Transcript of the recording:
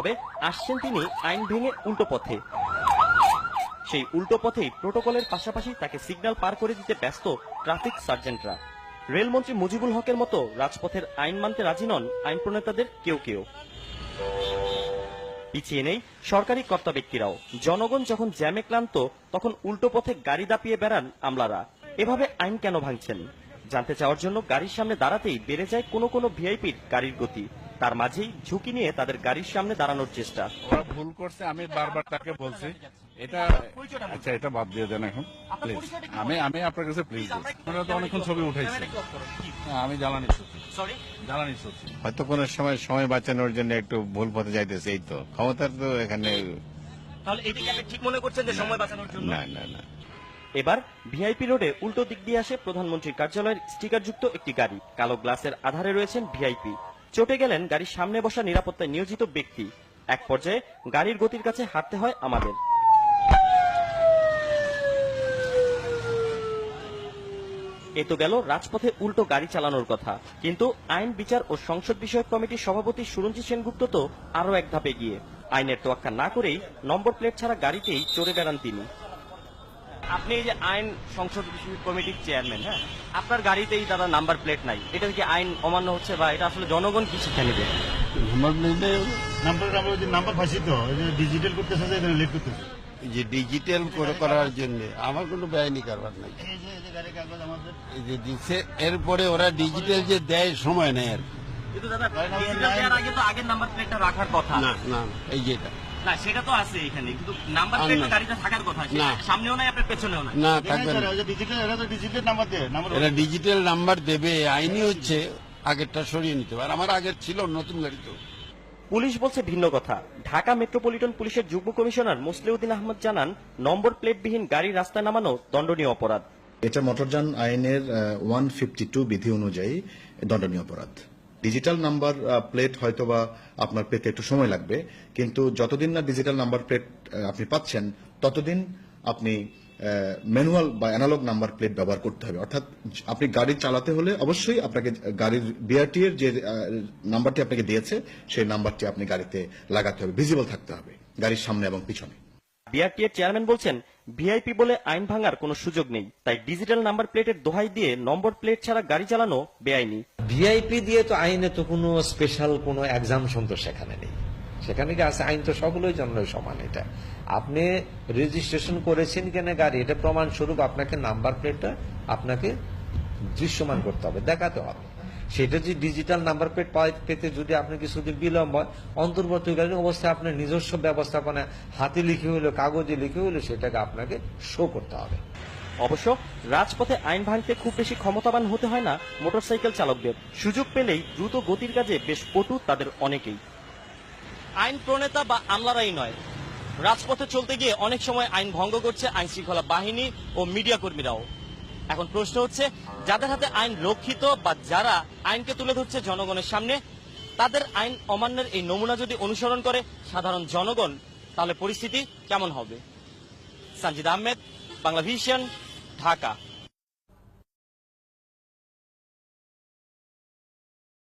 তবে আসছেন তিনি আইন ভেঙে উল্টো পথে। সেই উল্টো পথেই প্রোটোকলের পাশাপাশি তাকে সিগন্যাল পার করে দিতে ব্যস্ত ট্রাফিক সার্জেন্টরা। রেলমন্ত্রী মুজিবুল হকের মতো রাজপথের আইন মানতে রাজি নন আইন প্রণেতাদের কেউ কেউ। পিছিয়ে নেই সরকারি কর্তা ব্যক্তিরাও। জনগণ যখন জ্যামে ক্লান্ত তখন উল্টো পথে গাড়ি দাপিয়ে বেড়ান আমলারা। এভাবে আইন কেন ভাঙছেন জানতে চাওয়ার জন্য গাড়ির সামনে দাঁড়াতেই বেড়ে যায় কোনো কোনো ভিআইপির গাড়ির গতি। তার মাঝেই ঝুঁকি নিয়ে তাদের গাড়ির সামনে দাঁড়ানোর চেষ্টা। ওরা ভুল করছে, আমি বারবার তাকে বলছি এটা আচ্ছা এটা বাদ দিয়ে দেন এখন প্লিজ। আমি আপনার কাছে প্লিজ, আমরা তো অনেকক্ষণ ছবি উঠাইছি। আমি জ্বালানি হয়তো কোনো সময় বাঁচানোর জন্য একটু ভুল পথে যাইতেছে, এই তো ক্ষমতার তো এখানে। তাহলে এটিকে আপনি ঠিক মনে করছেন যে সময় বাঁচানোর জন্য? না না না। এবার ভিআইপি রোডে উল্টো দিক দিয়ে আসে প্রধানমন্ত্রীর কার্যালয়ের স্টিকারযুক্ত একটি গাড়ি। কালো গ্লাসের আধারে রয়েছেন ভিআইপি। চটে গেলেন গাড়ির সামনে বসা নিরাপত্তায় নিয়োজিত ব্যক্তি। এক পর্যায়ে গাড়ির গতির কাছে হাঁটতে হয় আমাদের। এ তো গেল রাজপথে উল্টো গাড়ি চালানোর কথা, কিন্তু আইন বিচার ও সংসদ বিষয়ক কমিটির সভাপতি সুরঞ্জিত সেনগুপ্ত তো আরো এক ধাপে গিয়ে আইনের তোয়াক্কা না করেই নম্বর প্লেট ছাড়া গাড়িতেই চড়ে বেড়ান তিনি। আপনি এই যে আইন সংসদ বিষয়ক কমিটির চেয়ারম্যান, হ্যাঁ, আপনার গাড়িতেই দাদা নাম্বার প্লেট নাই, এটা কি আইন অমান্য হচ্ছে বা এটা আসলে জনগণ কি শিক্ষা নেবে? নাম্বার ফাঁসি তো ডিজিটাল করতেছে, লেট করতেছে। যে ডিজিটাল করার জন্য আমার কোনো বেআইনি কারবার নাই। এই যে দিচ্ছে এরপরে ওরা ডিজিটাল যে দেয় সময় নেই আর কিন্তু দাদা ডিজিটাল দেওয়ার আগে তো আগের নাম্বার প্লেটটা রাখার কথা। না না এই যে এটা না, সেটা তো আছে এখানে, কিন্তু নাম্বার প্লেটটা গাড়িতে থাকার কথা। না, সামনেও নাই, আপনার পেছনেও নাই। না থাকবে না। ডিজিটাল নাম্বার দেয়, এরা ডিজিটাল নাম্বার দেবে, আইনি হচ্ছে আগেরটা সরিয়ে নিতে পারে। আমার আগের ছিল নতুন গাড়ি তো। পুলিশ বলছে ভিন্ন কথা। ঢাকা মেট্রোপলিটন পুলিশের যুগ্ম কমিশনার মুসলিউদ্দিন আহমদ জানান, নম্বর প্লেটবিহীন গাড়ি রাস্তায় নামানো দণ্ডনীয় অপরাধ। এটা মোটরযান আইনের 152 বিধি অনুযায়ী দণ্ডনীয় অপরাধ। ডিজিটাল নাম্বার প্লেট হয়তোবা আপনার পেতে একটু সময় লাগবে, কিন্তু যতদিন না ডিজিটাল নাম্বার প্লেট আপনি পাচ্ছেন ততদিন আপনি ম্যানুয়াল বা অ্যানালগ নাম্বার প্লেট ব্যবহার করতে হবে। অর্থাৎ আপনি গাড়ি চালাতে হলে অবশ্যই আপনাকে গাড়ির বিআরটি এর যে নাম্বারটি আপনাকে দিয়েছে সেই নাম্বারটি আপনি গাড়িতে লাগাতে হবে, ভিজিবল থাকতে হবে গাড়ির সামনে এবং পিছনে। বিআরটি এর চেয়ারম্যান বলছেন, ভিআইপি বলে আইন ভাঙার কোনো সুযোগ নেই, তাই ডিজিটাল নাম্বার প্লেটের দোহাই দিয়ে নম্বর প্লেট ছাড়া গাড়ি চালানো বেআইনি। ভিআইপি দিয়ে তো আইনে তো কোনো স্পেশাল কোনো এক্সামশন তো সেখানে নেই। সেখানে কি আছে? আইন তো সকলের জন্য সমান। এটা আপনি রেজিস্ট্রেশন করেছেন কেন গাড়ি, এটা প্রমাণস্বরূপ আপনাকে নাম্বার প্লেটটা আপনাকে দৃশ্যমান করতে হবে, দেখাতে হবে। সেটা যে ডিজিটাল নাম্বার প্লেট পেতে যদি আপনার কিছুদিন বিলম্ব হয়, অন্তর্বর্তীকালীন অবস্থায় আপনার নিজস্ব ব্যবস্থাপনা হাতে লিখে হলো, কাগজে লিখে হলো, সেটাকে আপনাকে শো করতে হবে। অবশ্য রাজপথে আইন ভাঙতে খুব বেশি ক্ষমতাবান হতে হয় না মোটরসাইকেল চালকদের। সুযোগ পেলেই দ্রুত গতির কাজে বেশ পটু তাদের অনেকেই। আইন প্রণেতা বা আমলারাই নয়, রাজপথে চলতে গিয়ে অনেক সময় আইন ভঙ্গ করছে আইন শৃঙ্খলা বাহিনী ও মিডিয়া কর্মীরাও। এখন প্রশ্ন হচ্ছে, যাদের হাতে আইন রক্ষিত বা যারা আইনকে তুলে ধরছে জনগণের সামনে, তাদের আইন অমান্যের এই নমুনা যদি অনুসরণ করে সাধারণ জনগণ, তাহলে পরিস্থিতি কেমন হবে? সানজিদ আহমেদ, বাংলা ভিশন, ঢাকা।